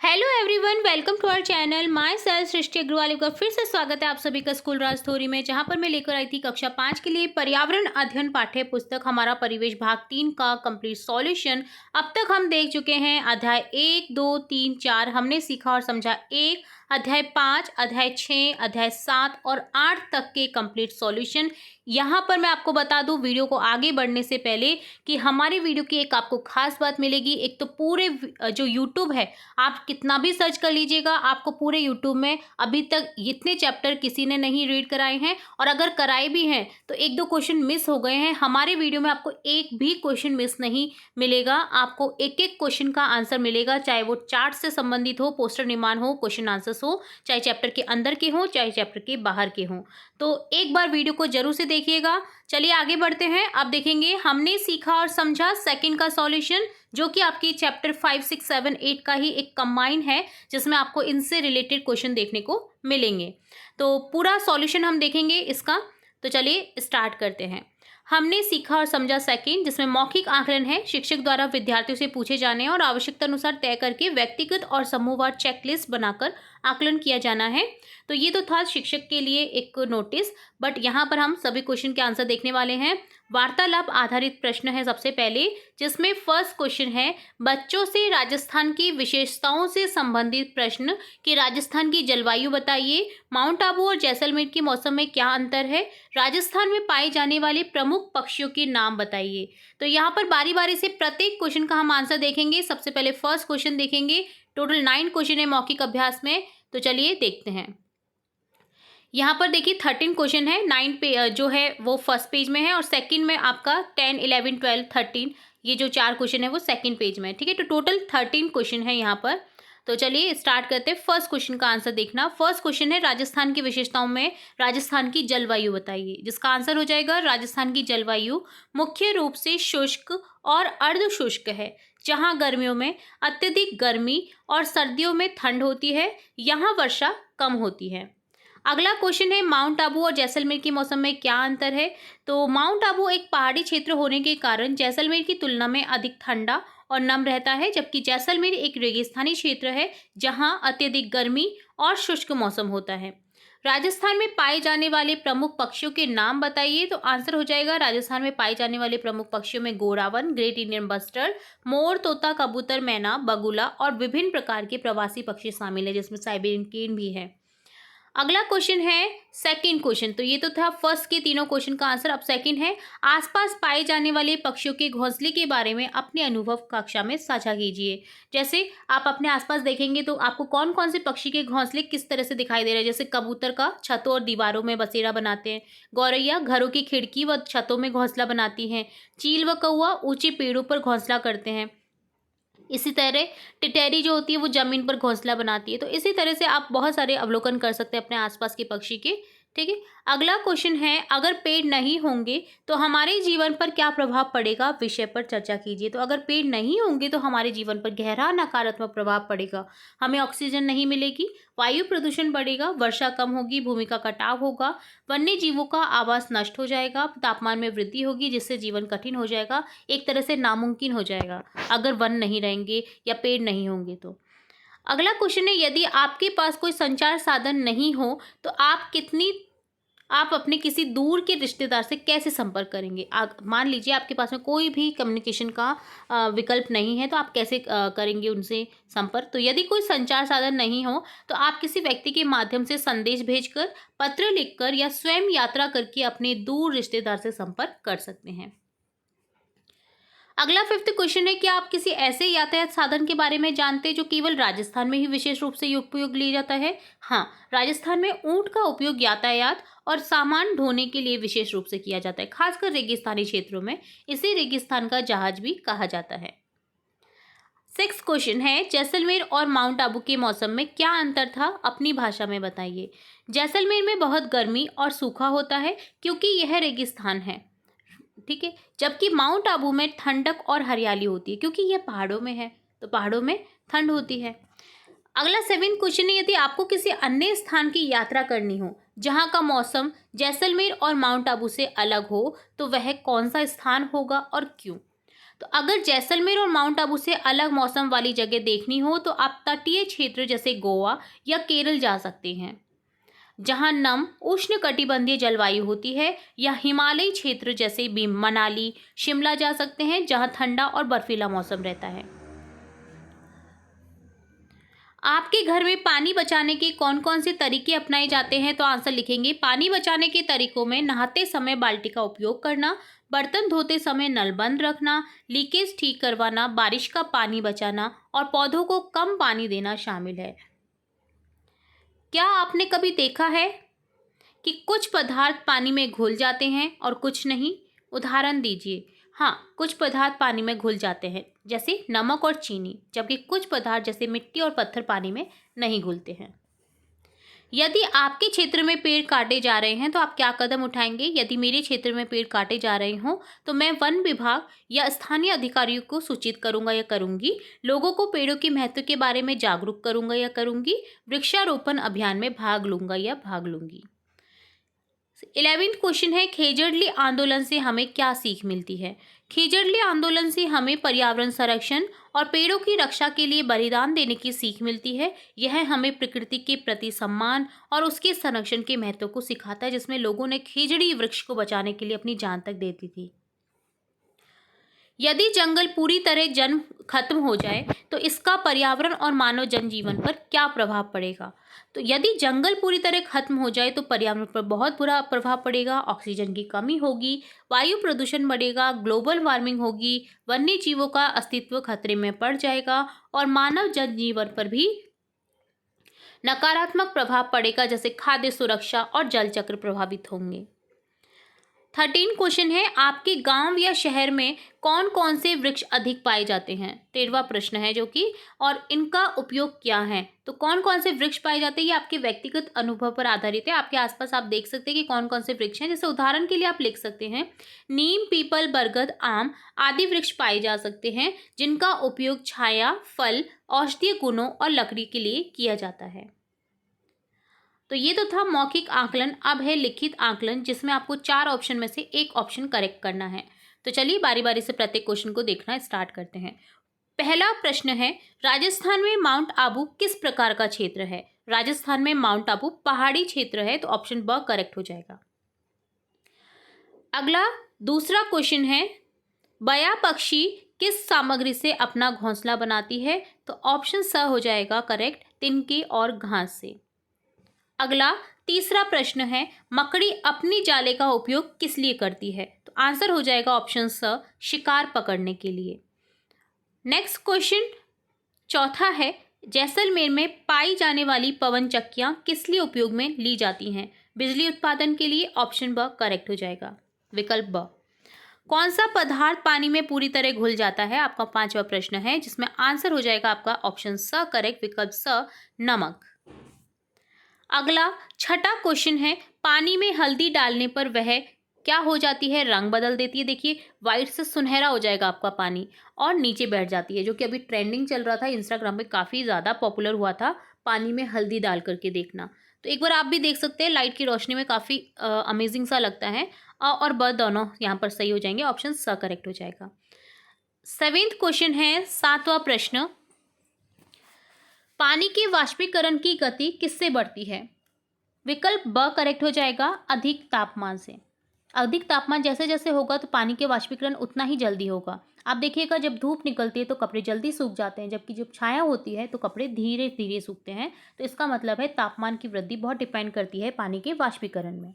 Hello everyone, welcome to our channel. Myself Srishti Agarwal का फिर से स्वागत है आप सभी का स्कूल राजथोरी में, जहां पर मैं लेकर आई थी कक्षा 5 के लिए पर्यावरण अध्ययन पाठ्य पुस्तक हमारा परिवेश भाग 3 का कंप्लीट सॉल्यूशन। अब तक हम देख चुके हैं अध्याय 1, 2, 3, 4 हमने सीखा और समझा। एक अध्याय 5, अध्याय 6, अध्याय 7 और 8 तक के कंप्लीट सॉल्यूशन। यहाँ पर मैं आपको बता दूं वीडियो को आगे बढ़ने से पहले कि हमारी वीडियो की एक आपको खास बात मिलेगी। एक तो पूरे जो यूट्यूब है, आप कितना भी सर्च कर लीजिएगा, आपको पूरे यूट्यूब में अभी तक इतने चैप्टर किसी ने नहीं रीड कराए हैं, और अगर कराए भी हैं तो एक दो क्वेश्चन मिस हो गए हैं। हमारे वीडियो में आपको एक भी क्वेश्चन मिस नहीं मिलेगा, आपको एक एक क्वेश्चन का आंसर मिलेगा, चाहे वो चार्ट से संबंधित हो, पोस्टर निर्माण हो, क्वेश्चन आंसर्स हो, चाहे चैप्टर के अंदर के हो, चाहे चैप्टर के बाहर के हों। तो एक बार वीडियो को जरूर से देखिएगा। चलिए आगे बढ़ते हैं। अब देखेंगे हमने सीखा और समझा सेकंड का सॉल्यूशन, जो कि आपकी चैप्टर 5, 6, 7, 8 का ही एक कंबाइन है, जिसमें आपको इनसे रिलेटेड क्वेश्चन देखने को मिलेंगे। तो पूरा सॉल्यूशन हम देखेंगे इसका। तो चलिए स्टार्ट करते हैं। हमने सीखा और समझा सेकंड, जिसमें मौखिक आकलन है, शिक्षक द्वारा विद्यार्थियों से पूछे जाने और आवश्यकता अनुसार तय करके व्यक्तिगत और समूहवार चेकलिस्ट बनाकर आकलन किया जाना है। तो ये तो था शिक्षक के लिए एक नोटिस, बट यहाँ पर हम सभी क्वेश्चन के आंसर देखने वाले हैं। वार्तालाप आधारित प्रश्न है सबसे पहले, जिसमें फर्स्ट क्वेश्चन है बच्चों से राजस्थान की विशेषताओं से संबंधित प्रश्न कि राजस्थान की जलवायु बताइए, माउंट आबू और जैसलमेर के मौसम में क्या अंतर है, राजस्थान में पाए जाने वाले प्रमुख पक्षियों के नाम बताइए। तो यहाँ पर बारी बारी से प्रत्येक क्वेश्चन का हम आंसर देखेंगे। सबसे पहले फर्स्ट क्वेश्चन देखेंगे। टोटल 9 क्वेश्चन है मौखिक अभ्यास में, तो चलिए देखते हैं। यहाँ पर देखिए 13 क्वेश्चन है, 9 पे जो है वो फर्स्ट पेज में है, और सेकंड में आपका 10, 11, 12, 13 ये जो 4 क्वेश्चन है वो सेकंड पेज में है। ठीक है, तो टोटल 13 क्वेश्चन है यहाँ पर। तो चलिए स्टार्ट करते हैं। फर्स्ट क्वेश्चन का आंसर देखना। फर्स्ट क्वेश्चन है राजस्थान की विशेषताओं में राजस्थान की जलवायु बताइए, जिसका आंसर हो जाएगा राजस्थान की जलवायु मुख्य रूप से शुष्क और अर्ध शुष्क है, जहाँ गर्मियों में अत्यधिक गर्मी और सर्दियों में ठंड होती है, यहाँ वर्षा कम होती है। अगला क्वेश्चन है माउंट आबू और जैसलमेर के मौसम में क्या अंतर है। तो माउंट आबू एक पहाड़ी क्षेत्र होने के कारण जैसलमेर की तुलना में अधिक ठंडा और नम रहता है, जबकि जैसलमेर एक रेगिस्तानी क्षेत्र है, जहां अत्यधिक गर्मी और शुष्क मौसम होता है। राजस्थान में पाए जाने वाले प्रमुख पक्षियों के नाम बताइए। तो आंसर हो जाएगा राजस्थान में पाए जाने वाले प्रमुख पक्षियों में गोरावन, ग्रेट इंडियन बस्टर्ड, मोर, तोता, कबूतर, मैना, बगुला और विभिन्न प्रकार के प्रवासी पक्षी शामिल है, जिसमें साइबेरियन केन भी है। अगला क्वेश्चन है सेकंड क्वेश्चन। तो ये तो था फर्स्ट के तीनों क्वेश्चन का आंसर। अब सेकंड है आसपास पाए जाने वाले पक्षियों के घोंसले के बारे में अपने अनुभव कक्षा में साझा कीजिए। जैसे आप अपने आसपास देखेंगे तो आपको कौन कौन से पक्षी के घोंसले किस तरह से दिखाई दे रहे हैं। जैसे कबूतर का छतों और दीवारों में बसेरा बनाते हैं, गौरैया घरों की खिड़की व छतों में घोंसला बनाती हैं, चील व कौवा ऊंचे पेड़ों पर घोंसला करते हैं, इसी तरह टिटैरी जो होती है वो जमीन पर घोंसला बनाती है। तो इसी तरह से आप बहुत सारे अवलोकन कर सकते हैं अपने आसपास के पक्षी के। ठीक है, अगला क्वेश्चन है अगर पेड़ नहीं होंगे तो हमारे जीवन पर क्या प्रभाव पड़ेगा, विषय पर चर्चा कीजिए। तो अगर पेड़ नहीं होंगे तो हमारे जीवन पर गहरा नकारात्मक प्रभाव पड़ेगा। हमें ऑक्सीजन नहीं मिलेगी, वायु प्रदूषण बढ़ेगा, वर्षा कम होगी, भूमि का कटाव होगा, वन्य जीवों का आवास नष्ट हो जाएगा, तापमान में वृद्धि होगी, जिससे जीवन कठिन हो जाएगा, एक तरह से नामुमकिन हो जाएगा अगर वन नहीं रहेंगे या पेड़ नहीं होंगे तो। अगला क्वेश्चन है यदि आपके पास कोई संचार साधन नहीं हो तो आप अपने किसी दूर के रिश्तेदार से कैसे संपर्क करेंगे। मान लीजिए आपके पास में कोई भी कम्युनिकेशन का विकल्प नहीं है, तो आप कैसे करेंगे उनसे संपर्क। तो यदि कोई संचार साधन नहीं हो तो आप किसी व्यक्ति के माध्यम से संदेश भेजकर, पत्र लिखकर या स्वयं यात्रा करके अपने दूर रिश्तेदार से संपर्क कर सकते हैं। अगला फिफ्थ क्वेश्चन है कि आप किसी ऐसे यातायात साधन के बारे में जानते हैं जो केवल राजस्थान में ही विशेष रूप से उपयोग लिया जाता है। हाँ, राजस्थान में ऊंट का उपयोग यातायात और सामान ढोने के लिए विशेष रूप से किया जाता है, खासकर रेगिस्तानी क्षेत्रों में। इसे रेगिस्तान का जहाज भी कहा जाता है। सिक्स क्वेश्चन है जैसलमेर और माउंट आबू के मौसम में क्या अंतर था, अपनी भाषा में बताइए। जैसलमेर में बहुत गर्मी और सूखा होता है क्योंकि यह रेगिस्तान है। ठीक है, जबकि माउंट आबू में ठंडक और हरियाली होती है क्योंकि यह पहाड़ों में है, तो पहाड़ों में ठंड होती है। अगला 7 क्वेश्चन है यदि आपको किसी अन्य स्थान की यात्रा करनी हो जहां का मौसम जैसलमेर और माउंट आबू से अलग हो तो वह कौन सा स्थान होगा और क्यों। तो अगर जैसलमेर और माउंट आबू से अलग मौसम वाली जगह देखनी हो तो आप तटीय क्षेत्र जैसे गोवा या केरल जा सकते हैं, जहां नम उष्णकटिबंधीय जलवायु होती है, या हिमालयी क्षेत्र जैसे भी मनाली, शिमला जा सकते हैं, जहां ठंडा और बर्फीला मौसम रहता है। आपके घर में पानी बचाने के कौन कौन से तरीके अपनाए जाते हैं? तो आंसर लिखेंगे, पानी बचाने के तरीकों में नहाते समय बाल्टी का उपयोग करना, बर्तन धोते समय नल बंद रखना, लीकेज ठीक करवाना, बारिश का पानी बचाना और पौधों को कम पानी देना शामिल है। क्या आपने कभी देखा है कि कुछ पदार्थ पानी में घुल जाते हैं और कुछ नहीं? उदाहरण दीजिए। हाँ, कुछ पदार्थ पानी में घुल जाते हैं जैसे नमक और चीनी, जबकि कुछ पदार्थ जैसे मिट्टी और पत्थर पानी में नहीं घुलते हैं। यदि आपके क्षेत्र में पेड़ काटे जा रहे हैं तो आप क्या कदम उठाएंगे? यदि मेरे क्षेत्र में पेड़ काटे जा रहे हों तो मैं वन विभाग या स्थानीय अधिकारियों को सूचित करूंगा या करूंगी, लोगों को पेड़ों के महत्व के बारे में जागरूक करूंगा या करूंगी, वृक्षारोपण अभियान में भाग लूंगा या भाग लूंगी। 11वां क्वेश्चन है, खेजड़ली आंदोलन से हमें क्या सीख मिलती है? खेजड़ली आंदोलन से हमें पर्यावरण संरक्षण और पेड़ों की रक्षा के लिए बलिदान देने की सीख मिलती है। यह हमें प्रकृति के प्रति सम्मान और उसके संरक्षण के महत्व को सिखाता है, जिसमें लोगों ने खेजड़ी वृक्ष को बचाने के लिए अपनी जान तक दे दी थी। यदि जंगल पूरी तरह जन्म खत्म हो जाए तो इसका पर्यावरण और मानव जनजीवन पर क्या प्रभाव पड़ेगा? तो यदि जंगल पूरी तरह खत्म हो जाए तो पर्यावरण पर बहुत बुरा प्रभाव पड़ेगा। ऑक्सीजन की कमी होगी, वायु प्रदूषण बढ़ेगा, ग्लोबल वार्मिंग होगी, वन्य जीवों का अस्तित्व खतरे में पड़ जाएगा और मानव जनजीवन पर भी नकारात्मक प्रभाव पड़ेगा, जैसे खाद्य सुरक्षा और जल चक्र प्रभावित होंगे। 13 क्वेश्चन है, आपके गांव या शहर में कौन कौन से वृक्ष अधिक पाए जाते हैं? 13वां प्रश्न है जो कि, और इनका उपयोग क्या है? तो कौन कौन से वृक्ष पाए जाते हैं ये आपके व्यक्तिगत अनुभव पर आधारित है। आपके आसपास आप देख सकते हैं कि कौन कौन से वृक्ष हैं। जैसे उदाहरण के लिए आप लिख सकते हैं, नीम, पीपल, बरगद, आम आदि वृक्ष पाए जा सकते हैं, जिनका उपयोग छाया, फल, औषधीय गुणों और लकड़ी के लिए किया जाता है। तो ये तो था मौखिक आकलन। अब है लिखित आकलन, जिसमें आपको 4 ऑप्शन में से एक ऑप्शन करेक्ट करना है। तो चलिए बारी बारी से प्रत्येक क्वेश्चन को देखना स्टार्ट करते हैं। पहला प्रश्न है, राजस्थान में माउंट आबू किस प्रकार का क्षेत्र है? राजस्थान में माउंट आबू पहाड़ी क्षेत्र है, तो ऑप्शन ब करेक्ट हो जाएगा। अगला दूसरा क्वेश्चन है, बया पक्षी किस सामग्री से अपना घोंसला बनाती है? तो ऑप्शन स हो जाएगा करेक्ट, तिनके और घास से। अगला तीसरा प्रश्न है, मकड़ी अपनी जाले का उपयोग किस लिए करती है? तो आंसर हो जाएगा ऑप्शन स, शिकार पकड़ने के लिए। नेक्स्ट क्वेश्चन चौथा है, जैसलमेर में पाई जाने वाली पवन चक्कियां किस लिए उपयोग में ली जाती हैं? बिजली उत्पादन के लिए। ऑप्शन ब करेक्ट हो जाएगा, विकल्प ब। कौन सा पदार्थ पानी में पूरी तरह घुल जाता है? आपका 5वां प्रश्न है, जिसमें आंसर हो जाएगा आपका ऑप्शन स करेक्ट, विकल्प स, नमक। अगला छठा क्वेश्चन है, पानी में हल्दी डालने पर वह क्या हो जाती है? रंग बदल देती है। देखिए, वाइट से सुनहरा हो जाएगा आपका पानी और नीचे बैठ जाती है, जो कि अभी ट्रेंडिंग चल रहा था, इंस्टाग्राम पे काफ़ी ज़्यादा पॉपुलर हुआ था पानी में हल्दी डाल करके देखना। तो एक बार आप भी देख सकते हैं, लाइट की रोशनी में काफ़ी अमेजिंग सा लगता है। और ब दोनों यहाँ पर सही हो जाएंगे, ऑप्शन स करेक्ट हो जाएगा। 7वां क्वेश्चन है, 7वां प्रश्न, पानी के वाष्पीकरण की गति किससे बढ़ती है? विकल्प ब करेक्ट हो जाएगा, अधिक तापमान से। अधिक तापमान जैसे जैसे होगा तो पानी के वाष्पीकरण उतना ही जल्दी होगा। आप देखिएगा, जब धूप निकलती है तो कपड़े जल्दी सूख जाते हैं, जबकि जब छाया होती है तो कपड़े धीरे धीरे सूखते हैं। तो इसका मतलब है तापमान की वृद्धि बहुत डिपेंड करती है पानी के वाष्पीकरण में।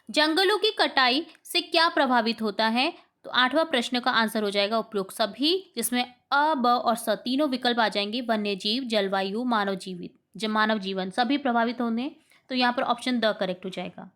जंगलों की कटाई से क्या प्रभावित होता है? तो 8वां प्रश्न का आंसर हो जाएगा उपरोक्त सभी, जिसमें अ, ब और स तीनों विकल्प आ जाएंगे। वन्य जीव, जलवायु, मानव जीवन सभी प्रभावित होंगे। तो यहाँ पर ऑप्शन द करेक्ट हो जाएगा।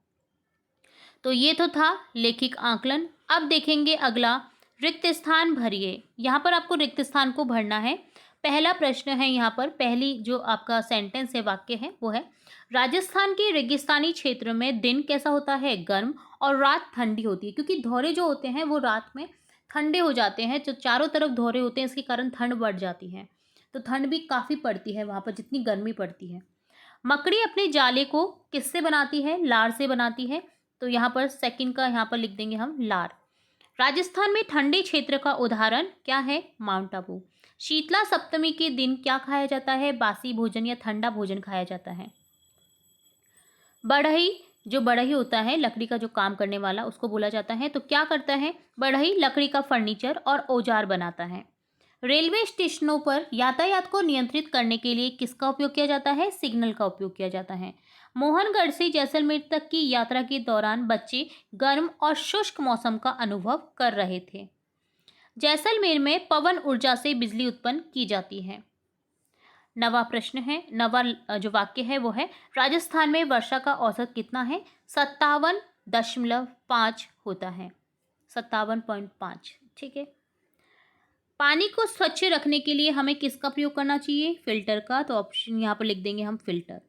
तो ये तो था लेखिक आकलन। अब देखेंगे अगला, रिक्त स्थान भरिए। यहाँ पर आपको रिक्त स्थान को भरना है। पहला प्रश्न है, यहाँ पर पहली जो आपका सेंटेंस है, वाक्य है, वो है, राजस्थान के रेगिस्तानी क्षेत्र में दिन कैसा होता है? गर्म, और रात ठंडी होती है। क्योंकि धौरे जो होते हैं वो रात में ठंडे हो जाते हैं, जो चारों तरफ धौरे होते हैं, इसके कारण ठंड बढ़ जाती है। तो ठंड भी काफ़ी पड़ती है वहाँ पर जितनी गर्मी पड़ती है। मकड़ी अपने जाले को किससे बनाती है? लार से बनाती है। तो यहाँ पर सेकंड का यहाँ पर लिख देंगे हम, लार। राजस्थान में ठंडे क्षेत्र का उदाहरण क्या है? माउंट आबू। शीतला सप्तमी के दिन क्या खाया जाता है? बासी भोजन या ठंडा भोजन खाया जाता है। बढ़ई, जो बढ़ई होता है लकड़ी का जो काम करने वाला, उसको बोला जाता है। तो क्या करता है बढ़ई? लकड़ी का फर्नीचर और औजार बनाता है। रेलवे स्टेशनों पर यातायात को नियंत्रित करने के लिए किसका उपयोग किया जाता है? सिग्नल का उपयोग किया जाता है। मोहनगढ़ से जैसलमेर तक की यात्रा के दौरान बच्चे गर्म और शुष्क मौसम का अनुभव कर रहे थे। जैसलमेर में पवन ऊर्जा से बिजली उत्पन्न की जाती है। नवा प्रश्न है, नवा जो वाक्य है वो है, राजस्थान में वर्षा का औसत कितना है? 57.5 होता है। 57.5। ठीक है। पानी को स्वच्छ रखने के लिए हमें किसका प्रयोग करना चाहिए? फिल्टर का। तो ऑप्शन यहाँ पर लिख देंगे हम, फिल्टर।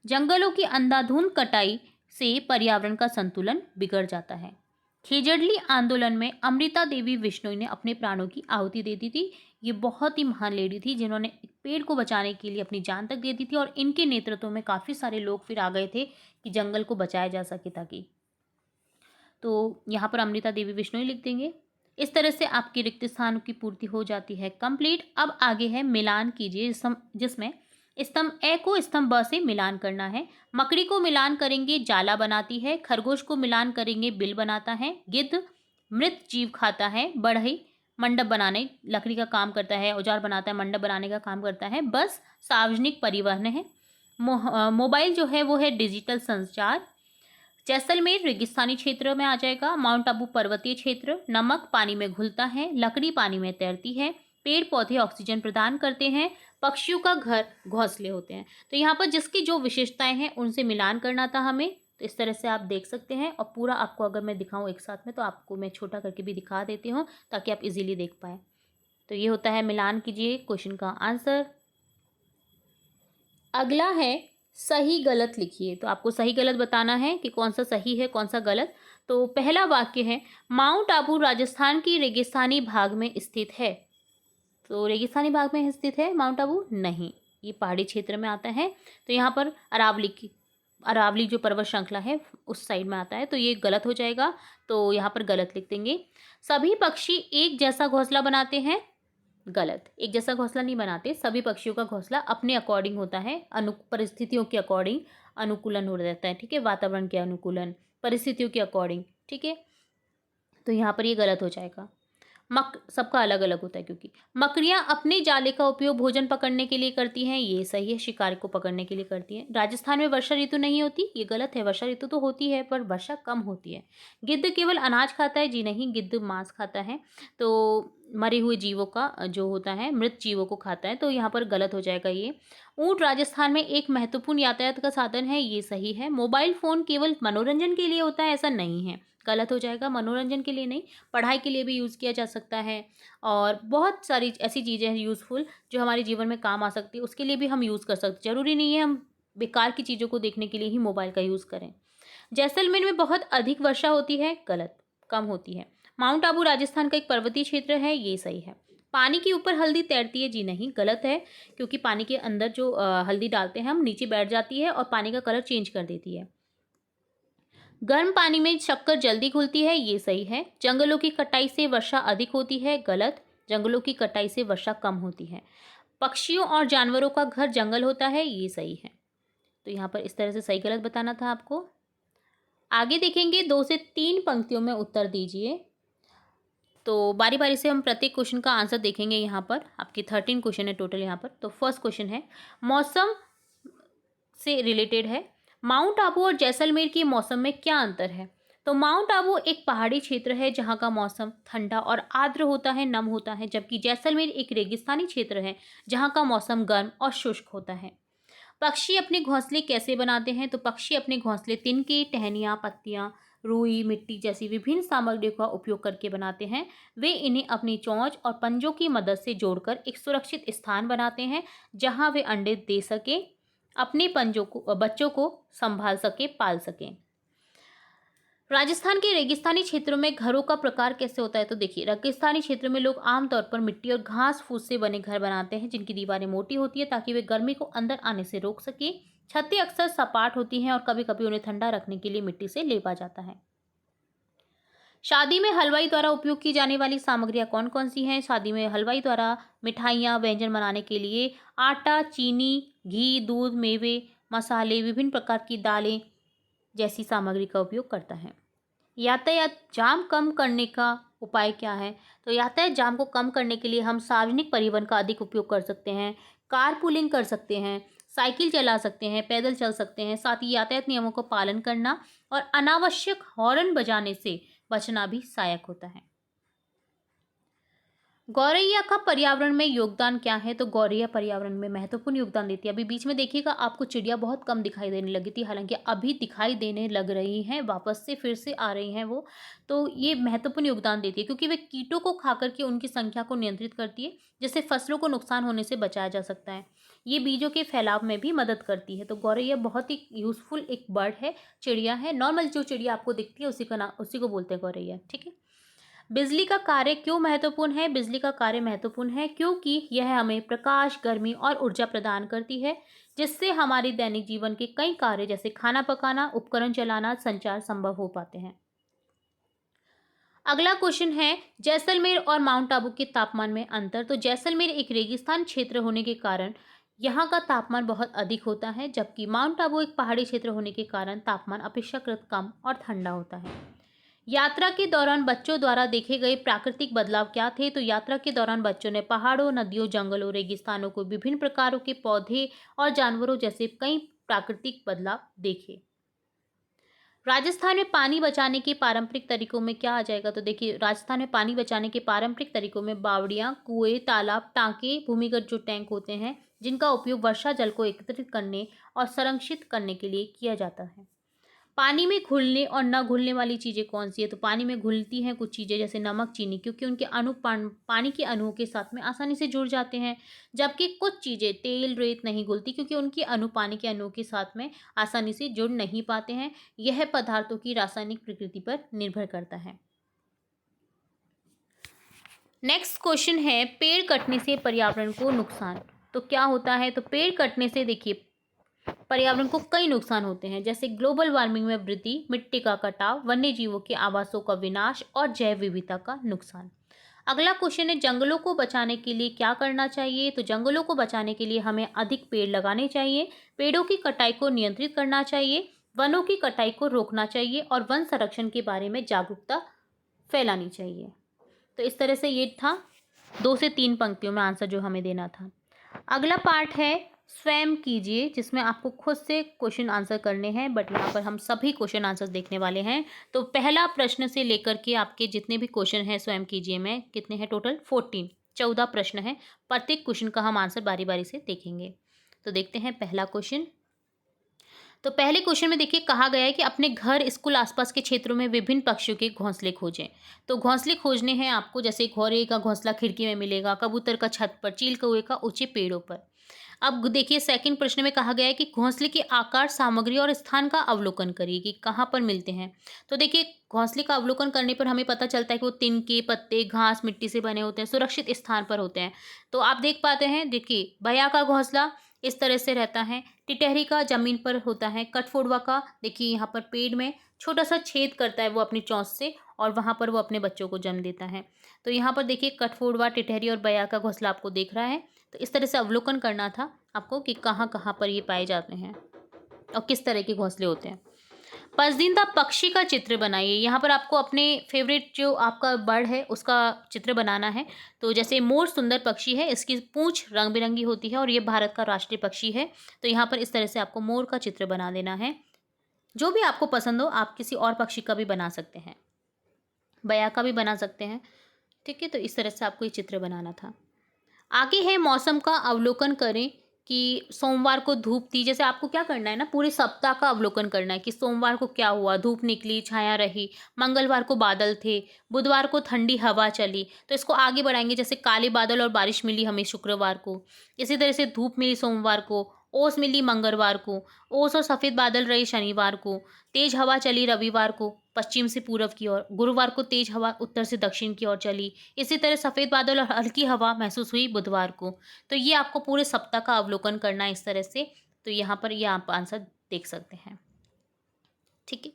जंगलों की अंधाधुंध कटाई से पर्यावरण का संतुलन बिगड़ जाता है। खेजड़ली आंदोलन में अमृता देवी बिश्नोई ने अपने प्राणों की आहुति दे दी थी। ये बहुत ही महान लेडी थी जिन्होंने एक पेड़ को बचाने के लिए अपनी जान तक दे दी थी, और इनके नेतृत्व में काफ़ी सारे लोग फिर आ गए थे कि जंगल को बचाया जा सके ताकि। तो यहाँ पर अमृता देवी बिश्नोई लिख देंगे। इस तरह से आपकी रिक्त स्थानों की पूर्ति हो जाती है कंप्लीट। अब आगे है मिलान कीजिए, जिसमें स्तंभ ए को स्तंभ ब से मिलान करना है। मकड़ी को मिलान करेंगे जाला बनाती है। खरगोश को मिलान करेंगे बिल बनाता है। गिद्ध मृत जीव खाता है। बढ़ई मंडप बनाने लकड़ी का काम करता है, औजार बनाता है, मंडप बनाने का काम करता है। बस सार्वजनिक परिवहन है। मोबाइल जो है वो है डिजिटल संचार। जैसलमेर रेगिस्तानी क्षेत्र में आ जाएगा। माउंट आबू पर्वतीय क्षेत्र। नमक पानी में घुलता है। लकड़ी पानी में तैरती है। पेड़ पौधे ऑक्सीजन प्रदान करते हैं। पक्षियों का घर घोंसले होते हैं। तो यहाँ पर जिसकी जो विशेषताएं हैं उनसे मिलान करना था हमें। तो इस तरह से आप देख सकते हैं, और पूरा आपको अगर मैं दिखाऊं एक साथ में तो आपको मैं छोटा करके भी दिखा देती हूँ ताकि आप इजीली देख पाएँ। तो ये होता है मिलान कीजिए क्वेश्चन का आंसर। अगला है सही गलत लिखिए। तो आपको सही गलत बताना है कि कौन सा सही है कौन सा गलत। तो पहला वाक्य है, माउंट आबू राजस्थान की रेगिस्तानी भाग में स्थित है। तो रेगिस्तानी भाग में स्थित है माउंट आबू? नहीं, ये पहाड़ी क्षेत्र में आता है। तो यहाँ पर अरावली जो पर्वत श्रृंखला है उस साइड में आता है, तो ये गलत हो जाएगा। तो यहाँ पर गलत लिख देंगे। सभी पक्षी एक जैसा घोंसला बनाते हैं? गलत, एक जैसा घोंसला नहीं बनाते। सभी पक्षियों का घोंसला अपने अकॉर्डिंग होता है, परिस्थितियों के अकॉर्डिंग अनुकूलन हो जाता है। ठीक है, वातावरण के अनुकूलन, परिस्थितियों के अकॉर्डिंग। ठीक है, तो यहाँ पर ये गलत हो जाएगा। सबका अलग अलग होता है क्योंकि मकड़ियाँ अपने जाले का उपयोग भोजन पकड़ने के लिए करती हैं, ये सही है। शिकार को पकड़ने के लिए करती हैं। राजस्थान में वर्षा ऋतु नहीं होती, ये गलत है। वर्षा ऋतु तो होती है पर वर्षा कम होती है। गिद्ध केवल अनाज खाता है? जी नहीं, गिद्ध मांस खाता है। तो मरे हुए जीवों का जो होता है, मृत जीवों को खाता है। तो यहाँ पर गलत हो जाएगा ये। ऊँट राजस्थान में एक महत्वपूर्ण यातायात का साधन है, ये सही है। मोबाइल फ़ोन केवल मनोरंजन के लिए होता है? ऐसा नहीं है, गलत हो जाएगा। मनोरंजन के लिए नहीं, पढ़ाई के लिए भी यूज़ किया जा सकता है, और बहुत सारी ऐसी चीज़ें हैं यूज़फुल जो हमारे जीवन में काम आ सकती है, उसके लिए भी हम यूज़ कर सकते। ज़रूरी नहीं है हम बेकार की चीज़ों को देखने के लिए ही मोबाइल का यूज़ करें। जैसलमेर में बहुत अधिक वर्षा होती है? गलत, कम होती है। माउंट आबू राजस्थान का एक पर्वतीय क्षेत्र है, ये सही है। पानी के ऊपर हल्दी तैरती है? जी नहीं, गलत है, क्योंकि पानी के अंदर जो हल्दी डालते हैं हम, नीचे बैठ जाती है और पानी का कलर चेंज कर देती है। गर्म पानी में शक्कर जल्दी घुलती है, ये सही है। जंगलों की कटाई से वर्षा अधिक होती है? गलत, जंगलों की कटाई से वर्षा कम होती है। पक्षियों और जानवरों का घर जंगल होता है, ये सही है। तो यहाँ पर इस तरह से सही गलत बताना था आपको। आगे देखेंगे, 2 से 3 पंक्तियों में उत्तर दीजिए। तो बारी बारी से हम प्रत्येक क्वेश्चन का आंसर देखेंगे। यहाँ पर आपके 13 क्वेश्चन है टोटल यहाँ पर। तो फर्स्ट क्वेश्चन है, मौसम से रिलेटेड है। माउंट आबू और जैसलमेर के मौसम में क्या अंतर है? तो माउंट आबू एक पहाड़ी क्षेत्र है जहाँ का मौसम ठंडा और आर्द्र होता है, नम होता है, जबकि जैसलमेर एक रेगिस्तानी क्षेत्र है जहाँ का मौसम गर्म और शुष्क होता है। पक्षी अपने घोंसले कैसे बनाते हैं? तो पक्षी अपने घोंसले तिनके, टहनियाँ, पत्तियाँ, रुई, मिट्टी जैसी विभिन्न सामग्रियों का उपयोग करके बनाते हैं। वे इन्हें अपनी चोंच और पंजों की मदद से जोड़कर एक सुरक्षित स्थान बनाते हैं जहां वे अंडे दे सके, अपने बच्चों को संभाल सके, पाल सकें। राजस्थान के रेगिस्तानी क्षेत्रों में घरों का प्रकार कैसे होता है? तो देखिए, रेगिस्तानी क्षेत्र में लोग आमतौर पर मिट्टी और घास फूस से बने घर बनाते हैं जिनकी दीवारें मोटी होती है ताकि वे गर्मी को अंदर आने से रोक सके। छतें अक्सर सपाट होती हैं और कभी कभी उन्हें ठंडा रखने के लिए मिट्टी से लेपा जाता है। शादी में हलवाई द्वारा उपयोग की जाने वाली सामग्रियाँ कौन-कौन सी हैं? शादी में हलवाई द्वारा मिठाइयाँ, व्यंजन बनाने के लिए आटा, चीनी, घी, दूध, मेवे, मसाले, विभिन्न प्रकार की दालें जैसी सामग्री का उपयोग करता है। यातायात जाम कम करने का उपाय क्या है? तो यातायात जाम को कम करने के लिए हम सार्वजनिक परिवहन का अधिक उपयोग कर सकते हैं, कारपूलिंग कर सकते हैं, साइकिल चला सकते हैं, पैदल चल सकते हैं। साथ ही यातायात नियमों का पालन करना और अनावश्यक हॉर्न बजाने से बचना भी सहायक होता है। गौरैया का पर्यावरण में योगदान क्या है? तो गौरैया पर्यावरण में महत्वपूर्ण योगदान देती है। अभी बीच में देखिएगा आपको चिड़िया बहुत कम दिखाई देने लगी थी, हालाँकि अभी दिखाई देने लग रही हैं, वापस से फिर से आ रही हैं वो। तो ये महत्वपूर्ण योगदान देती है क्योंकि वे कीटों को खाकर के उनकी संख्या को नियंत्रित करती है, जिससे फसलों को नुकसान होने से बचाया जा सकता है। ये बीजों के फैलाव में भी मदद करती है। तो गौरैया बहुत ही यूज़फुल एक बर्ड है, चिड़िया है। नॉर्मल जो चिड़िया आपको दिखती है उसी को बोलते हैं गौरैया, ठीक है? बिजली का कार्य क्यों महत्वपूर्ण है? बिजली का कार्य महत्वपूर्ण है क्योंकि यह हमें प्रकाश, गर्मी और ऊर्जा प्रदान करती है, जिससे हमारे दैनिक जीवन के कई कार्य जैसे खाना पकाना, उपकरण चलाना, संचार संभव हो पाते हैं। अगला क्वेश्चन है जैसलमेर और माउंट आबू के तापमान में अंतर। तो जैसलमेर एक रेगिस्तान क्षेत्र होने के कारण यहाँ का तापमान बहुत अधिक होता है, जबकि माउंट आबू एक पहाड़ी क्षेत्र होने के कारण तापमान अपेक्षाकृत कम और ठंडा होता है। यात्रा के दौरान बच्चों द्वारा देखे गए प्राकृतिक बदलाव क्या थे? तो यात्रा के दौरान बच्चों ने पहाड़ों, नदियों, जंगलों, रेगिस्तानों को विभिन्न प्रकारों के पौधे और जानवरों जैसे कई प्राकृतिक बदलाव देखे। राजस्थान में पानी बचाने के पारंपरिक तरीकों में क्या आ जाएगा? तो देखिए राजस्थान में पानी बचाने के पारंपरिक तरीकों में बावड़ियां, कुएं, तालाब, टांके, भूमिगत जो टैंक होते हैं, जिनका उपयोग वर्षा जल को एकत्रित करने और संरक्षित करने के लिए किया जाता है। पानी में घुलने और न घुलने वाली चीज़ें कौन सी है? तो पानी में घुलती हैं कुछ चीज़ें जैसे नमक, चीनी, क्योंकि उनके अणु पानी के अणुओं के साथ में आसानी से जुड़ जाते हैं। जबकि कुछ चीज़ें तेल, रेत नहीं घुलती क्योंकि उनके अणु पानी के अणुओं के साथ में आसानी से जुड़ नहीं पाते हैं। यह पदार्थों की रासायनिक प्रकृति पर निर्भर करता है। नेक्स्ट क्वेश्चन है पेड़ कटने से पर्यावरण को नुकसान। तो क्या होता है? तो पेड़ कटने से देखिए पर्यावरण को कई नुकसान होते हैं, जैसे ग्लोबल वार्मिंग में वृद्धि, मिट्टी का कटाव, वन्य जीवों के आवासों का विनाश और जैव विविधता का नुकसान। अगला क्वेश्चन है जंगलों को बचाने के लिए क्या करना चाहिए? तो जंगलों को बचाने के लिए हमें अधिक पेड़ लगाने चाहिए, पेड़ों की कटाई को नियंत्रित करना चाहिए, वनों की कटाई को रोकना चाहिए और वन संरक्षण के बारे में जागरूकता फैलानी चाहिए। तो इस तरह से ये था 2 से 3 पंक्तियों में आंसर जो हमें देना था। अगला पार्ट है स्वयं कीजिए, जिसमें आपको खुद से क्वेश्चन आंसर करने हैं, बट यहाँ पर हम सभी क्वेश्चन आंसर देखने वाले हैं। तो पहला प्रश्न से लेकर के आपके जितने भी क्वेश्चन हैं स्वयं कीजिए में कितने हैं टोटल 14 प्रश्न हैं। प्रत्येक क्वेश्चन का हम आंसर बारी बारी से देखेंगे। तो देखते हैं पहला क्वेश्चन। तो पहले क्वेश्चन में देखिए कहा गया है कि अपने घर, स्कूल, आसपास के क्षेत्रों में विभिन्न पक्षियों के घोंसले खोजें। तो घोंसले खोजने हैं आपको, जैसे घोड़े का घोंसला खिड़की में मिलेगा, कबूतर का छत पर, चील कौवे का ऊंचे पेड़ों पर। अब देखिए सेकंड प्रश्न में कहा गया है कि घोंसले के आकार, सामग्री और स्थान का अवलोकन करिए कि कहाँ पर मिलते हैं। तो देखिए घोंसले का अवलोकन करने पर हमें पता चलता है कि वो तिनके, पत्ते, घास, मिट्टी से बने होते हैं, सुरक्षित स्थान पर होते हैं। तो आप देख पाते हैं, देखिए बया का घोंसला इस तरह से रहता है, टिटहरी का जमीन पर होता है, कठफोड़वा का देखिए यहाँ पर पेड़ में छोटा सा छेद करता है वो अपनी चोंच से और वहाँ पर वो अपने बच्चों को जन्म देता है। तो यहाँ पर देखिए कठफोड़वा, टिटहरी और बया का घोंसला आपको देख रहा है। तो इस तरह से अवलोकन करना था आपको कि कहाँ कहाँ पर ये पाए जाते हैं और किस तरह के घोंसले होते हैं। पसंदीदा पक्षी का चित्र बनाइए। यहाँ पर आपको अपने फेवरेट जो आपका बर्ड है उसका चित्र बनाना है। तो जैसे मोर सुंदर पक्षी है, इसकी पूंछ रंग बिरंगी होती है और ये भारत का राष्ट्रीय पक्षी है। तो यहाँ पर इस तरह से आपको मोर का चित्र बना देना है। जो भी आपको पसंद हो आप किसी और पक्षी का भी बना सकते हैं, बया का भी बना सकते हैं, ठीक है। तो इस तरह से आपको ये चित्र बनाना था। आगे है मौसम का अवलोकन करें कि सोमवार को धूप थी। जैसे आपको क्या करना है ना, पूरे सप्ताह का अवलोकन करना है कि सोमवार को क्या हुआ, धूप निकली, छाया रही, मंगलवार को बादल थे, बुधवार को ठंडी हवा चली। तो इसको आगे बढ़ाएंगे, जैसे काले बादल और बारिश मिली हमें शुक्रवार को, इसी तरह से धूप मिली सोमवार को, ओस मिली मंगलवार को, ओस और सफ़ेद बादल रहे शनिवार को, तेज हवा चली रविवार को पश्चिम से पूर्व की ओर, गुरुवार को तेज हवा उत्तर से दक्षिण की ओर चली, इसी तरह सफ़ेद बादल और हल्की हवा महसूस हुई बुधवार को। तो ये आपको पूरे सप्ताह का अवलोकन करना है इस तरह से। तो यहाँ पर ये आप आंसर देख सकते हैं, ठीक है।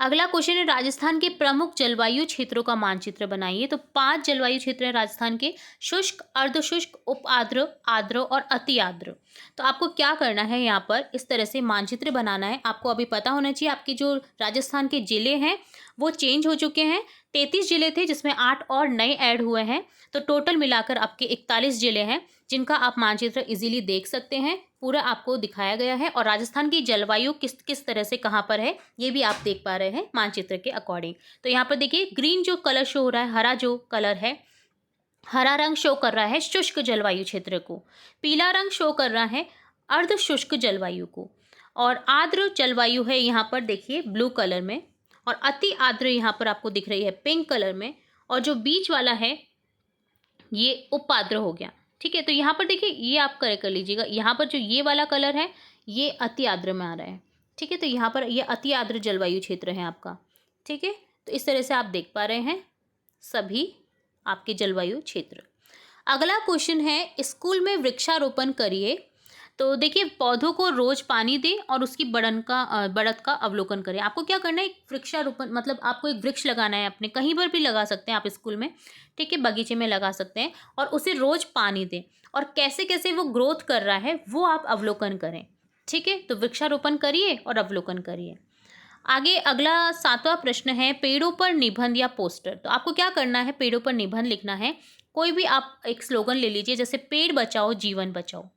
अगला क्वेश्चन है, राजस्थान के प्रमुख जलवायु क्षेत्रों का मानचित्र बनाइए। तो 5 जलवायु क्षेत्र हैं राजस्थान के: शुष्क, अर्धशुष्क, उप आर्द्र, आर्द्र और अति आर्द्र। तो आपको क्या करना है, यहाँ पर इस तरह से मानचित्र बनाना है। आपको अभी पता होना चाहिए, आपके जो राजस्थान के जिले हैं वो चेंज हो चुके हैं। 33 जिले थे जिसमें 8 और नए ऐड हुए हैं। तो टोटल मिलाकर आपके 41 जिले हैं जिनका आप मानचित्र इजीली देख सकते हैं। पूरा आपको दिखाया गया है और राजस्थान की जलवायु किस किस तरह से कहाँ पर है ये भी आप देख पा रहे हैं मानचित्र के अकॉर्डिंग। तो यहाँ पर देखिए, ग्रीन जो कलर शो हो रहा है, हरा जो कलर है, हरा रंग शो कर रहा है शुष्क जलवायु क्षेत्र को। पीला रंग शो कर रहा है अर्ध शुष्क जलवायु को। और आर्द्र जलवायु है यहाँ पर देखिए ब्लू कलर में, और अति आर्द्र यहाँ पर आपको दिख रही है पिंक कलर में। और जो बीच वाला है ये उपाद्र हो गया। ठीक है, तो यहाँ पर देखिए, ये आप करेक्ट कर लीजिएगा। यहाँ पर जो ये वाला कलर है ये अति आर्द्र में आ रहा है। ठीक है, तो यहाँ पर ये अति आर्द्र जलवायु क्षेत्र है आपका। ठीक है, तो इस तरह से आप देख पा रहे हैं सभी आपके जलवायु क्षेत्र। अगला क्वेश्चन है, स्कूल में वृक्षारोपण करिए। तो देखिए, पौधों को रोज पानी दें और उसकी बढ़त का अवलोकन करें। आपको क्या करना है, एक वृक्षारोपण मतलब आपको एक वृक्ष लगाना है अपने, कहीं पर भी लगा सकते हैं आप स्कूल में। ठीक है, बगीचे में लगा सकते हैं और उसे रोज पानी दें और कैसे कैसे वो ग्रोथ कर रहा है वो आप अवलोकन करें। ठीक है, तो वृक्षारोपण करिए और अवलोकन करिए। आगे अगला 7वां प्रश्न है, पेड़ों पर निबंध या पोस्टर। तो आपको क्या करना है, पेड़ों पर निबंध लिखना है। कोई भी आप एक स्लोगन ले लीजिए, जैसे पेड़ बचाओ जीवन बचाओ।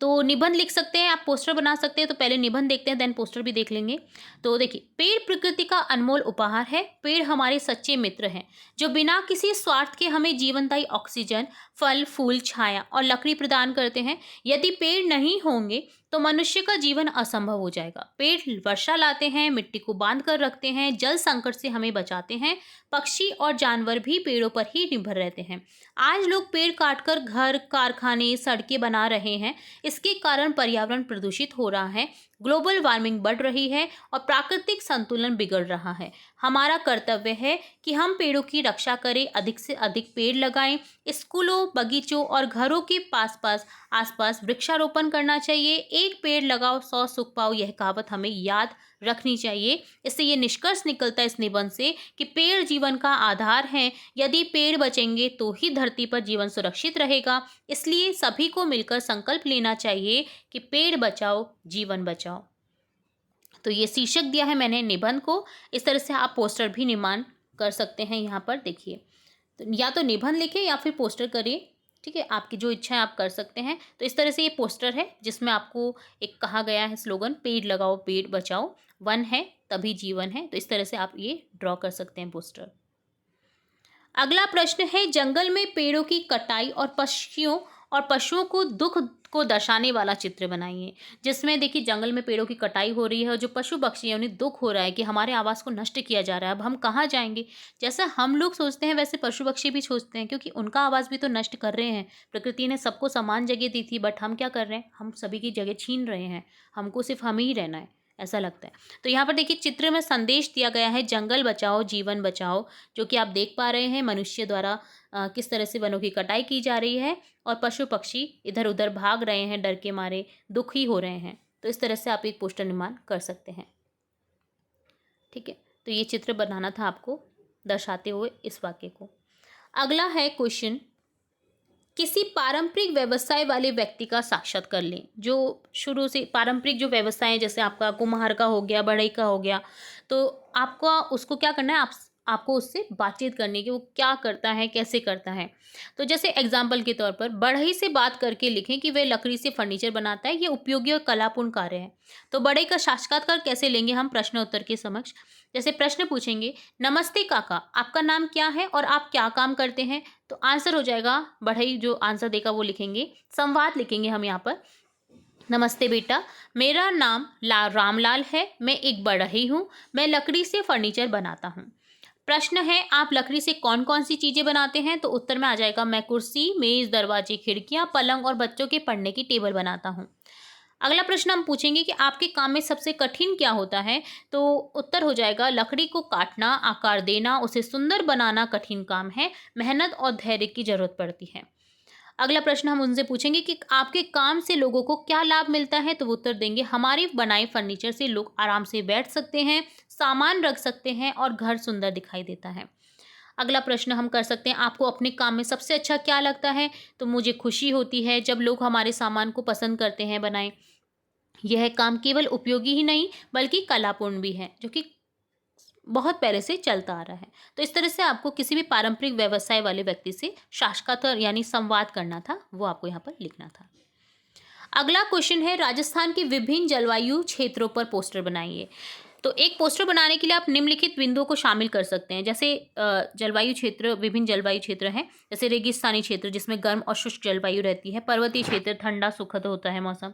तो निबंध लिख सकते हैं, आप पोस्टर बना सकते हैं। तो पहले निबंध देखते हैं, देन पोस्टर भी देख लेंगे। तो देखिए, पेड़ प्रकृति का अनमोल उपहार है। पेड़ हमारे सच्चे मित्र हैं जो बिना किसी स्वार्थ के हमें जीवनदायी ऑक्सीजन, फल, फूल, छाया और लकड़ी प्रदान करते हैं। यदि पेड़ नहीं होंगे तो मनुष्य का जीवन असंभव हो जाएगा। पेड़ वर्षा लाते हैं, मिट्टी को बांध कर रखते हैं, जल संकट से हमें बचाते हैं। पक्षी और जानवर भी पेड़ों पर ही निर्भर रहते हैं। आज लोग पेड़ काटकर घर, कारखाने, सड़कें बना रहे हैं। इसके कारण पर्यावरण प्रदूषित हो रहा है, ग्लोबल वार्मिंग बढ़ रही है और प्राकृतिक संतुलन बिगड़ रहा है। हमारा कर्तव्य है कि हम पेड़ों की रक्षा करें, अधिक से अधिक पेड़ लगाएं। स्कूलों, बगीचों और घरों के आसपास वृक्षारोपण करना चाहिए। एक पेड़ लगाओ 100 सुख पाओ, यह कहावत हमें याद रखनी चाहिए। इससे ये निष्कर्ष निकलता है इस निबंध से कि पेड़ जीवन का आधार हैं। यदि पेड़ बचेंगे तो ही धरती पर जीवन सुरक्षित रहेगा। इसलिए सभी को मिलकर संकल्प लेना चाहिए कि पेड़ बचाओ जीवन बचाओ। तो ये शीर्षक दिया है मैंने निबंध को। इस तरह से आप पोस्टर भी निर्माण कर सकते हैं। यहाँ पर देखिए, तो या तो निबंध लिखें या फिर पोस्टर करिए। ठीक है, आपकी जो इच्छा है आप कर सकते हैं। तो इस तरह से ये पोस्टर है जिसमें आपको एक कहा गया है स्लोगन, पेड़ लगाओ पेड़ बचाओ, वन है तभी जीवन है। तो इस तरह से आप ये ड्रॉ कर सकते हैं पोस्टर। अगला प्रश्न है, जंगल में पेड़ों की कटाई और पशुओं को दुख को दर्शाने वाला चित्र बनाइए। जिसमें देखिए, जंगल में पेड़ों की कटाई हो रही है और जो पशु पक्षी हैं उन्हें दुख हो रहा है कि हमारे आवास को नष्ट किया जा रहा है, अब हम कहाँ जाएंगे। जैसा हम लोग सोचते हैं वैसे पशु पक्षी भी सोचते हैं, क्योंकि उनका आवास भी तो नष्ट कर रहे हैं। प्रकृति ने सबको समान जगह दी थी, बट हम क्या कर रहे हैं, हम सभी की जगह छीन रहे हैं। हमको सिर्फ हम ही रहना है, ऐसा लगता है। तो यहाँ पर देखिए, चित्र में संदेश दिया गया है, जंगल बचाओ जीवन बचाओ, जो कि आप देख पा रहे हैं मनुष्य द्वारा किस तरह से वनों की कटाई की जा रही है और पशु पक्षी इधर उधर भाग रहे हैं, डर के मारे दुखी हो रहे हैं। तो इस तरह से आप एक पोस्टर निर्माण कर सकते हैं। ठीक है, तो ये चित्र बनाना था आपको दर्शाते हुए इस वाक्य को। अगला है क्वेश्चन, किसी पारंपरिक व्यवसाय वाले व्यक्ति का साक्षात्कार लें। जो शुरू से पारंपरिक जो व्यवसाय है, जैसे आपका कुम्हार का हो गया, बढ़ई का हो गया, तो आपका उसको क्या करना है, आपको उससे बातचीत करनी कि वो क्या करता है, कैसे करता है। तो जैसे एग्जाम्पल के तौर पर बढ़ई से बात करके लिखें कि वह लकड़ी से फर्नीचर बनाता है, ये उपयोगी और कलापूर्ण कार्य है। तो बढ़ई का साक्षात्कार कैसे लेंगे हम, प्रश्न उत्तर के समक्ष। जैसे प्रश्न पूछेंगे, नमस्ते काका, आपका नाम क्या है और आप क्या काम करते हैं। तो आंसर हो जाएगा, बढ़ई जो आंसर देगा वो लिखेंगे, संवाद लिखेंगे हम यहाँ पर। नमस्ते बेटा, मेरा नाम रामलाल है, मैं एक बढ़ई हूँ, मैं लकड़ी से फर्नीचर बनाता हूँ। प्रश्न है, आप लकड़ी से कौन कौन सी चीज़ें बनाते हैं। तो उत्तर में आ जाएगा, मैं कुर्सी, मेज़, दरवाजे, खिड़कियाँ, पलंग और बच्चों के पढ़ने की टेबल बनाता हूँ। अगला प्रश्न हम पूछेंगे कि आपके काम में सबसे कठिन क्या होता है। तो उत्तर हो जाएगा, लकड़ी को काटना, आकार देना, उसे सुंदर बनाना कठिन काम है, मेहनत और धैर्य की जरूरत पड़ती है। अगला प्रश्न हम उनसे पूछेंगे कि आपके काम से लोगों को क्या लाभ मिलता है। तो वो उत्तर देंगे, हमारे बनाए फर्नीचर से लोग आराम से बैठ सकते हैं, सामान रख सकते हैं और घर सुंदर दिखाई देता है। अगला प्रश्न हम कर सकते हैं, आपको अपने काम में सबसे अच्छा क्या लगता है? तो मुझे खुशी होती है जब लोग हमारे सामान को पसंद करते हैं बनाए। यह काम केवल उपयोगी ही नहीं बल्कि कलापूर्ण भी है, जो कि बहुत पहले से चलता आ रहा है। तो इस तरह से आपको किसी भी पारंपरिक व्यवसाय वाले व्यक्ति से साक्षात्कार यानी संवाद करना था, वो आपको यहाँ पर लिखना था। अगला क्वेश्चन है, राजस्थान के विभिन्न जलवायु क्षेत्रों पर पोस्टर बनाइए। तो एक पोस्टर बनाने के लिए आप निम्नलिखित बिंदुओं को शामिल कर सकते हैं। जैसे जलवायु क्षेत्र, विभिन्न जलवायु क्षेत्र हैं, जैसे रेगिस्तानी क्षेत्र जिसमें गर्म और शुष्क जलवायु रहती है, पर्वतीय क्षेत्र ठंडा सुखद होता है मौसम,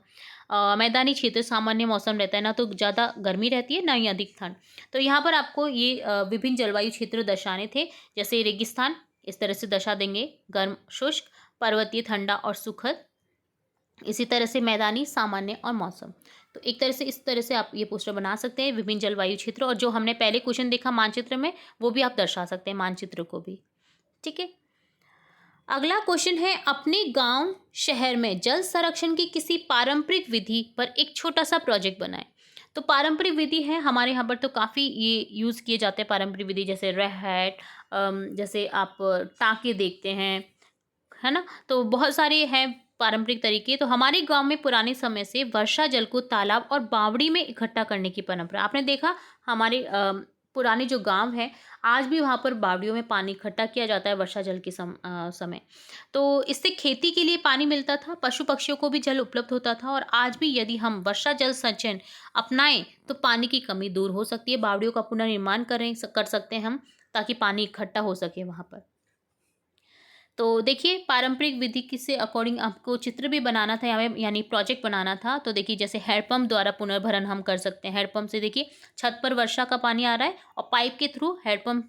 मैदानी क्षेत्र सामान्य मौसम रहता है, ना तो ज़्यादा गर्मी रहती है ना ही अधिक ठंड। तो यहाँ पर आपको ये विभिन्न जलवायु क्षेत्र दर्शाने थे। जैसे रेगिस्तान इस तरह से दर्शा देंगे, गर्म शुष्क, पर्वतीय ठंडा और सुखद, इसी तरह से मैदानी सामान्य और मौसम। तो एक तरह से इस तरह से आप ये पोस्टर बना सकते हैं विभिन्न जलवायु क्षेत्र, और जो हमने पहले क्वेश्चन देखा मानचित्र में, वो भी आप दर्शा सकते हैं मानचित्र को भी। ठीक है। अगला क्वेश्चन है, अपने गांव शहर में जल संरक्षण की किसी पारंपरिक विधि पर एक छोटा सा प्रोजेक्ट बनाएं। तो पारंपरिक विधि है, हमारे यहाँ पर तो काफ़ी ये यूज़ किए जाते हैं पारंपरिक विधि, जैसे रहट, जैसे आप टाँके देखते हैं, है ना। तो बहुत सारे हैं पारंपरिक तरीके। तो हमारे गांव में पुराने समय से वर्षा जल को तालाब और बावड़ी में इकट्ठा करने की परंपरा, आपने देखा हमारे पुराने जो गांव है, आज भी वहाँ पर बावड़ियों में पानी इकट्ठा किया जाता है वर्षा जल के समय। तो इससे खेती के लिए पानी मिलता था, पशु पक्षियों को भी जल उपलब्ध होता था, और आज भी यदि हम वर्षा जल संचयन अपनाएं तो पानी की कमी दूर हो सकती है। बावड़ियों का पुनर्निर्माण कर सकते हैं हम, ताकि पानी इकट्ठा हो सके वहाँ पर। तो देखिए, पारंपरिक विधि की से अकॉर्डिंग आपको चित्र भी बनाना था यानी प्रोजेक्ट बनाना था। तो देखिए, जैसे हैंडपंप द्वारा पुनर्भरण हम कर सकते हैं। हैंडपंप से देखिए छत पर वर्षा का पानी आ रहा है और पाइप के थ्रू हैंडपंप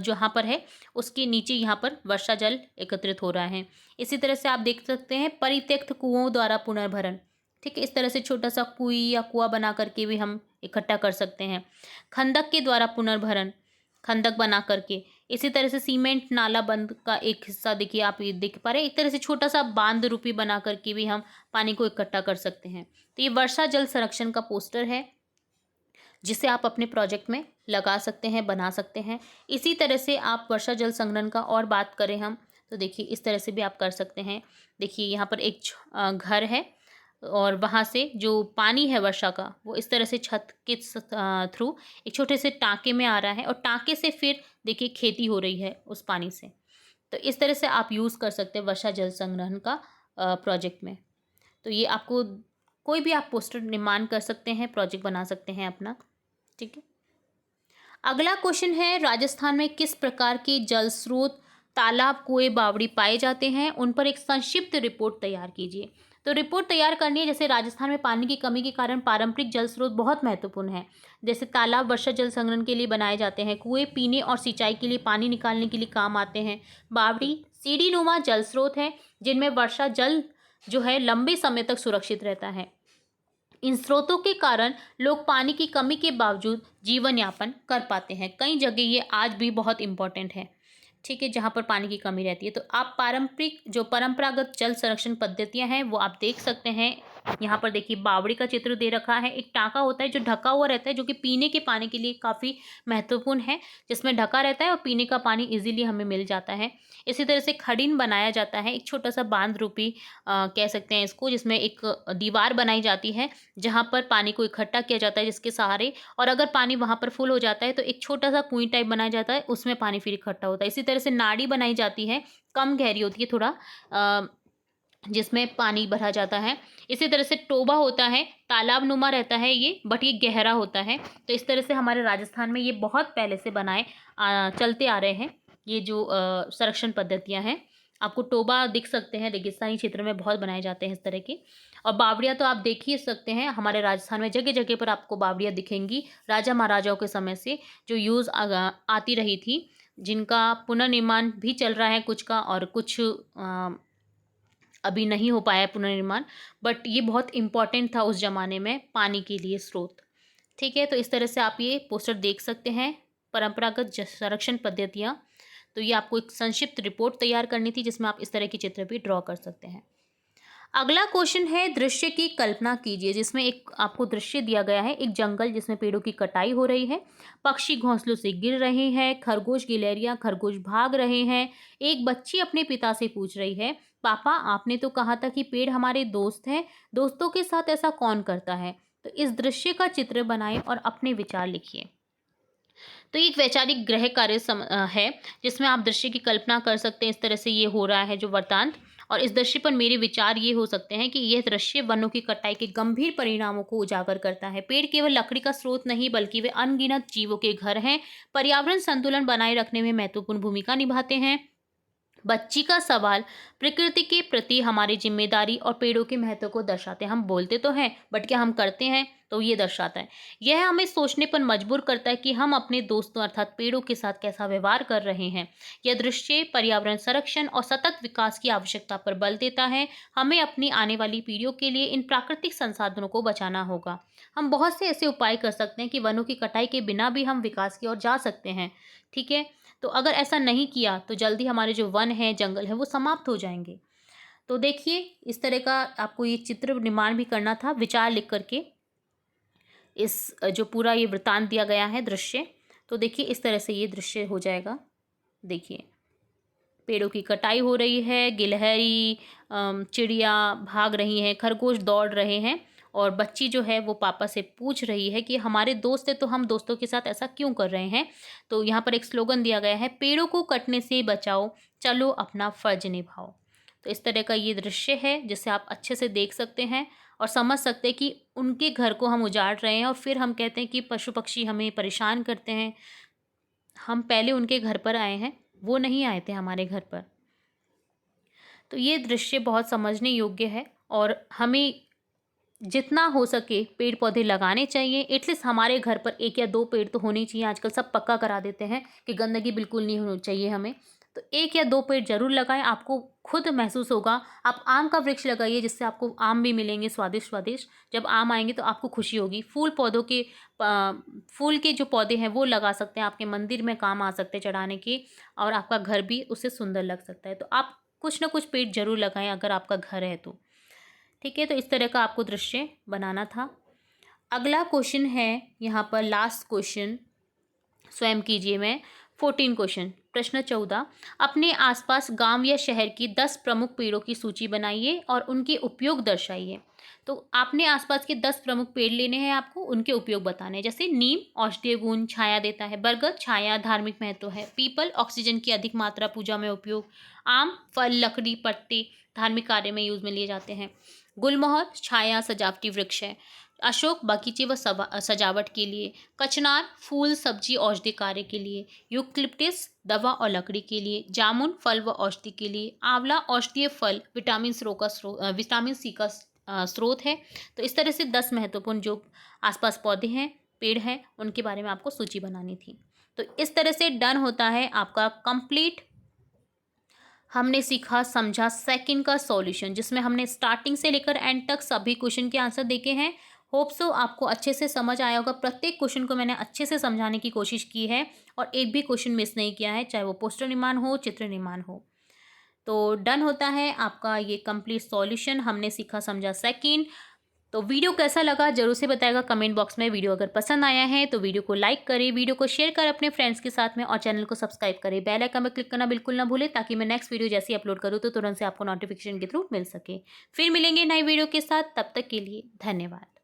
जहाँ पर है उसके नीचे यहाँ पर वर्षा जल एकत्रित हो रहा है। इसी तरह से आप देख सकते हैं परित्यक्त कुओं द्वारा पुनर्भरण। ठीक है, इस तरह से छोटा सा कुई या कुआं बना करके भी हम इकट्ठा कर सकते हैं। खंदक के द्वारा पुनर्भरण, खंदक बना करके। इसी तरह से सीमेंट नाला बंद का एक हिस्सा देखिए, आप ये देख पा रहे हैं, एक तरह से छोटा सा बांध रूपी बना करके भी हम पानी को इकट्ठा कर सकते हैं। तो ये वर्षा जल संरक्षण का पोस्टर है, जिसे आप अपने प्रोजेक्ट में लगा सकते हैं, बना सकते हैं। इसी तरह से आप वर्षा जल संग्रहण का और बात करें हम, तो देखिए इस तरह से भी आप कर सकते हैं। देखिए यहाँ पर एक घर है और वहाँ से जो पानी है वर्षा का, वो इस तरह से छत के थ्रू एक छोटे से टाँके में आ रहा है, और टाँके से फिर देखिए खेती हो रही है उस पानी से। तो इस तरह से आप यूज़ कर सकते हैं वर्षा जल संग्रहण का प्रोजेक्ट में। तो ये आपको कोई भी आप पोस्टर निर्माण कर सकते हैं, प्रोजेक्ट बना सकते हैं अपना। ठीक है। अगला क्वेश्चन है, राजस्थान में किस प्रकार के जल स्रोत, तालाब, कुएं, बावड़ी पाए जाते हैं, उन पर एक संक्षिप्त रिपोर्ट तैयार कीजिए। तो रिपोर्ट तैयार करनी है। जैसे राजस्थान में पानी की कमी के कारण पारंपरिक जल स्रोत बहुत महत्वपूर्ण है। जैसे तालाब वर्षा जल संग्रहण के लिए बनाए जाते हैं, कुएं पीने और सिंचाई के लिए पानी निकालने के लिए काम आते हैं, बावड़ी सीढ़ी नुमा जल स्रोत है जिनमें वर्षा जल जो है लंबे समय तक सुरक्षित रहता है। इन स्रोतों के कारण लोग पानी की कमी के बावजूद जीवन यापन कर पाते हैं। कई जगह ये आज भी बहुत इम्पोर्टेंट है। ठीक है, जहाँ पर पानी की कमी रहती है। तो आप पारंपरिक जो परंपरागत जल संरक्षण पद्धतियाँ हैं वो आप देख सकते हैं। यहाँ पर देखिए बावड़ी का चित्र दे रखा है। एक टाँका होता है जो ढका हुआ रहता है, जो कि पीने के पानी के लिए काफ़ी महत्वपूर्ण है, जिसमें ढका रहता है और पीने का पानी इजीली हमें मिल जाता है। इसी तरह से खड़ीन बनाया जाता है, एक छोटा सा बांध रूपी कह सकते हैं इसको, जिसमें एक दीवार बनाई जाती है जहाँ पर पानी को इकट्ठा किया जाता है जिसके सहारे, और अगर पानी वहाँ पर फुल हो जाता है तो एक छोटा सा कुएं टाइप बनाया जाता है, उसमें पानी फिर इकट्ठा होता है। इसी तरह से नाड़ी बनाई जाती है, कम गहरी होती है थोड़ा, जिसमें पानी भरा जाता है। इसी तरह से टोबा होता है, तालाब नुमा रहता है ये, बट ये गहरा होता है। तो इस तरह से हमारे राजस्थान में ये बहुत पहले से बनाए चलते आ रहे हैं। ये जो संरक्षण पद्धतियाँ हैं, आपको टोबा दिख सकते हैं, रेगिस्तानी क्षेत्र में बहुत बनाए जाते हैं इस तरह के। और बावड़ियाँ तो आप देख ही सकते हैं, हमारे राजस्थान में जगह जगह पर आपको बावड़ियाँ दिखेंगी, राजा महाराजाओं के समय से जो यूज़ आती रही थी, जिनका पुनर्निर्माण भी चल रहा है कुछ का, और कुछ अभी नहीं हो पाया है पुनर्निर्माण, बट ये बहुत इम्पॉर्टेंट था उस ज़माने में पानी के लिए स्रोत। ठीक है, तो इस तरह से आप ये पोस्टर देख सकते हैं, परंपरागत संरक्षण पद्धतियाँ। तो ये आपको एक संक्षिप्त रिपोर्ट तैयार करनी थी जिसमें आप इस तरह की चित्र भी ड्रॉ कर सकते हैं। अगला क्वेश्चन है दृश्य की कल्पना कीजिए, जिसमें एक आपको दृश्य दिया गया है, एक जंगल जिसमें पेड़ों की कटाई हो रही है, पक्षी घोंसलों से गिर रहे हैं, खरगोश गिलहरियां खरगोश भाग रहे हैं, एक बच्ची अपने पिता से पूछ रही है, पापा आपने तो कहा था कि पेड़ हमारे दोस्त हैं, दोस्तों के साथ ऐसा कौन करता है। तो इस दृश्य का चित्र बनाएं और अपने विचार लिखिए। तो ये एक वैचारिक गृह कार्य है, जिसमें आप दृश्य की कल्पना कर सकते हैं। इस तरह से ये हो रहा है जो वृत्तांत, और इस दृश्य पर मेरे विचार ये हो सकते हैं कि यह दृश्य वनों की कटाई के गंभीर परिणामों को उजागर करता है। पेड़ केवल लकड़ी का स्रोत नहीं, बल्कि वे अनगिनत जीवों के घर हैं, पर्यावरण संतुलन बनाए रखने में महत्वपूर्ण भूमिका निभाते हैं। बच्ची का सवाल प्रकृति के प्रति हमारी जिम्मेदारी और पेड़ों के महत्व को दर्शाते हैं। हम बोलते तो हैं, बट क्या हम करते हैं, तो ये दर्शाता है। यह हमें सोचने पर मजबूर करता है कि हम अपने दोस्तों अर्थात पेड़ों के साथ कैसा व्यवहार कर रहे हैं। यह दृश्य पर्यावरण संरक्षण और सतत विकास की आवश्यकता पर बल देता है। हमें अपनी आने वाली पीढ़ियों के लिए इन प्राकृतिक संसाधनों को बचाना होगा। हम बहुत से ऐसे उपाय कर सकते हैं कि वनों की कटाई के बिना भी हम विकास की ओर जा सकते हैं। ठीक है, तो अगर ऐसा नहीं किया तो जल्दी हमारे जो वन है, जंगल है, वो समाप्त हो जाएंगे। तो देखिए, इस तरह का आपको ये चित्र निर्माण भी करना था विचार लिख करके। इस जो पूरा ये वृत्तांत दिया गया है दृश्य, तो देखिए इस तरह से ये दृश्य हो जाएगा। देखिए, पेड़ों की कटाई हो रही है, गिलहरी चिड़िया भाग रही हैं, खरगोश दौड़ रहे हैं, और बच्ची जो है वो पापा से पूछ रही है कि हमारे दोस्त है तो हम दोस्तों के साथ ऐसा क्यों कर रहे हैं। तो यहाँ पर एक स्लोगन दिया गया है, पेड़ों को कटने से बचाओ, चलो अपना फर्ज निभाओ। तो इस तरह का ये दृश्य है, जिसे आप अच्छे से देख सकते हैं और समझ सकते हैं कि उनके घर को हम उजाड़ रहे हैं, और फिर हम कहते हैं कि पशु पक्षी हमें परेशान करते हैं। हम पहले उनके घर पर आए हैं, वो नहीं आए थे हमारे घर पर। तो ये दृश्य बहुत समझने योग्य है, और हमें जितना हो सके पेड़ पौधे लगाने चाहिए। एटलीस्ट हमारे घर पर 1 या 2 पेड़ तो होने ही चाहिए। आजकल सब पक्का करा देते हैं कि गंदगी बिल्कुल नहीं होनी चाहिए हमें। तो 1 या 2 पेड़ जरूर लगाएं, आपको खुद महसूस होगा। आप आम का वृक्ष लगाइए, जिससे आपको आम भी मिलेंगे स्वादिष्ट स्वादिष्ट। जब आम आएंगे तो आपको खुशी होगी। फूल के जो पौधे हैं वो लगा सकते हैं, आपके मंदिर में काम आ सकते हैं चढ़ाने के, और आपका घर भी उससे सुंदर लग सकता है। तो आप कुछ ना कुछ पेड़ जरूर लगाएं अगर आपका घर है तो। ठीक है, तो इस तरह का आपको दृश्य बनाना था। अगला क्वेश्चन है यहाँ पर लास्ट क्वेश्चन, स्वयं कीजिए में 14 क्वेश्चन। प्रश्न 14, अपने आसपास गांव या शहर की 10 प्रमुख पेड़ों की सूची बनाइए और उनके उपयोग दर्शाइए। तो आपने आसपास के 10 प्रमुख पेड़ लेने हैं, आपको उनके उपयोग बताने हैं। जैसे नीम औषधीय गुण, छाया देता है। बरगद छाया, धार्मिक महत्व है। पीपल ऑक्सीजन की अधिक मात्रा, पूजा में उपयोग। आम फल, लकड़ी, पत्ते धार्मिक कार्य में यूज में लिए जाते हैं। गुलमोहर छाया, सजावटी वृक्ष है। अशोक बगीचे व सजावट के लिए। कचनार फूल, सब्जी, औषधि कार्य के लिए। यूक्लिप्टिस दवा और लकड़ी के लिए। जामुन फल व औषधि के लिए। आंवला औषधीय फल, विटामिन सी का स्रोत है। तो इस तरह से 10 महत्वपूर्ण जो आसपास पौधे हैं, पेड़ हैं, उनके बारे में आपको सूची बनानी थी। तो इस तरह से डन होता है आपका कंप्लीट। हमने सीखा समझा सेकंड का सॉल्यूशन, जिसमें हमने स्टार्टिंग से लेकर एंड तक सभी क्वेश्चन के आंसर देखे हैं। होप सो आपको अच्छे से समझ आया होगा। प्रत्येक क्वेश्चन को मैंने अच्छे से समझाने की कोशिश की है, और एक भी क्वेश्चन मिस नहीं किया है, चाहे वो पोस्टर निर्माण हो, चित्र निर्माण हो। तो डन होता है आपका ये कंप्लीट सॉल्यूशन। हमने सीखा समझा सेकंड। तो वीडियो कैसा लगा जरूर से बताएगा कमेंट बॉक्स में। वीडियो अगर पसंद आया है तो वीडियो को लाइक करें, वीडियो को शेयर करें अपने फ्रेंड्स के साथ में, और चैनल को सब्सक्राइब करें। बेल आइकन पर क्लिक करना बिल्कुल ना भूलें, ताकि मैं नेक्स्ट वीडियो जैसे अपलोड करूँ तो तुरंत से आपको नोटिफिकेशन के थ्रू मिल सके। फिर मिलेंगे नई वीडियो के साथ, तब तक के लिए धन्यवाद।